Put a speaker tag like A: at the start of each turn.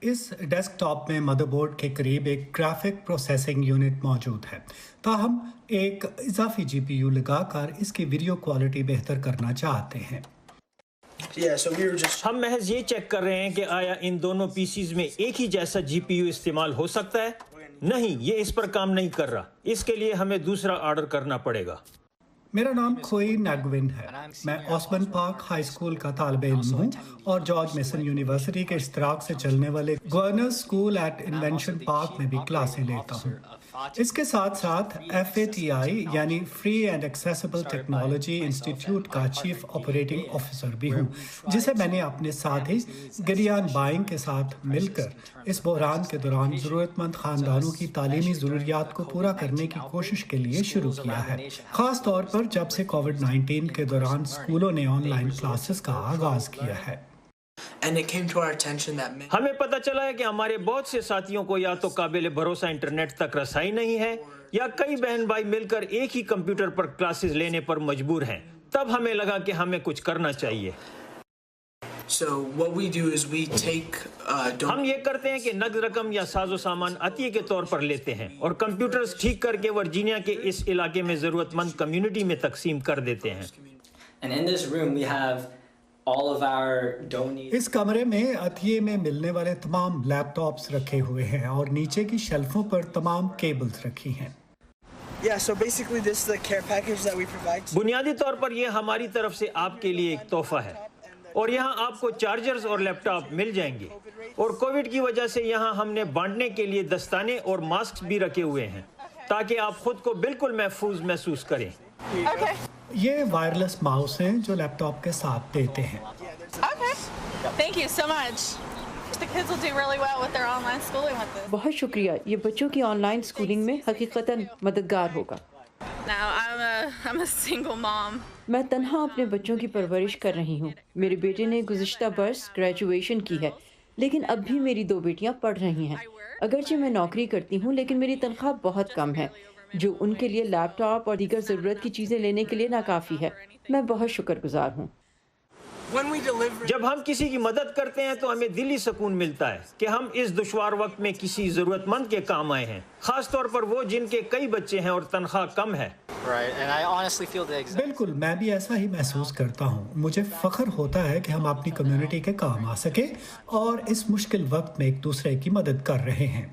A: اس desk top میں mother board کے قریب ایک گرافک پروسیسنگ یونٹ موجود ہے، تاہم ایک اضافی جی پی یو لگا کر اس کی ویڈیو کوالٹی بہتر کرنا چاہتے ہیں۔
B: ہم محض یہ چیک کر رہے ہیں کہ آیا ان دونوں پی سیز میں ایک ہی جیسا جی پی یو استعمال ہو سکتا ہے؟ نہیں، یہ اس پر کام نہیں کر رہا۔ اس کے لیے ہمیں دوسرا آرڈر کرنا پڑے گا۔
A: میرا نام کھوئی نیگوین ہے، میں اوسمن پارک ہائی اسکول کا طالب علم ہوں اور جارج میسن یونیورسٹی کے اشتراک سے چلنے والے governors school at invention park میں بھی کلاسیں لیتا ہوں۔ اس کے ساتھ ساتھ FATI یعنی free and accessible technology institute کا چیف آپریٹنگ آفیسر بھی ہوں، جسے میں نے اپنے ساتھی گریان بائنگ کے ساتھ مل کر اس بحران کے دوران ضرورت مند خاندانوں کی تعلیمی ضروریات کو پورا کرنے کی کوشش کے لیے شروع کیا ہے، خاص طور پر جب سے کووڈ-19 کے دوران اسکولوں نے آن لائن کلاسز کا آغاز کیا ہے۔
B: ہمیں پتہ چلا ہے کہ ہمارے بہت سے ساتھیوں کو یا تو قابل بھروسہ انٹرنیٹ تک رسائی نہیں ہے یا کئی بہن بھائی مل کر ایک ہی کمپیوٹر پر کلاسز لینے پر مجبور ہیں۔ تب ہمیں لگا کہ ہمیں کچھ کرنا چاہیے۔ ہم یہ کرتے ہیں کہ نقد رقم یا ساز و سامان عطیے کے طور پر لیتے ہیں اور کمپیوٹرز ٹھیک کر کے ورجینیا کے اس علاقے میں ضرورت مند کمیونٹی میں تقسیم کر دیتے ہیں۔
A: اس کمرے میں عطیے میں ملنے والے تمام لیپ ٹاپس رکھے ہوئے ہیں اور نیچے کی شیلفوں پر تمام کیبلز رکھی ہیں۔
B: بنیادی طور پر یہ ہماری طرف سے آپ کے لیے ایک تحفہ ہے، اور یہاں آپ کو چارجرز اور لیپ ٹاپ مل جائیں گے، اور کووڈ کی وجہ سے یہاں ہم نے بانٹنے کے لیے دستانے اور ماسک بھی رکھے ہوئے ہیں تاکہ آپ خود کو بالکل محفوظ محسوس کریں۔
A: یہ وائرلیس ماؤس ہیں جو لیپ ٹاپ کے ساتھ دیتے ہیں۔
C: بہت شکریہ، یہ بچوں کی آن لائن اسکولنگ میں حقیقتاً مددگار ہوگا۔ میں تنہا اپنے بچوں کی پرورش کر رہی ہوں۔ میرے بیٹے نے گزشتہ برس گریجویشن کی ہے، لیکن اب بھی میری 2 بیٹیاں پڑھ رہی ہیں۔ اگرچہ میں نوکری کرتی ہوں، لیکن میری تنخواہ بہت کم ہے، جو ان کے لیے لیپ ٹاپ اور دیگر ضرورت کی چیزیں لینے کے لیے ناکافی ہے۔ میں بہت شکر گزار ہوں۔
B: جب ہم کسی کی مدد کرتے ہیں تو ہمیں دلی سکون ملتا ہے کہ ہم اس دشوار وقت میں کسی ضرورت مند کے کام آئے ہیں، خاص طور پر وہ جن کے کئی بچے ہیں اور تنخواہ کم ہے۔
A: بالکل، میں بھی ایسا ہی محسوس کرتا ہوں۔ مجھے فخر ہوتا ہے کہ ہم اپنی کمیونٹی کے کام آ سکے اور اس مشکل وقت میں ایک دوسرے کی مدد کر رہے ہیں۔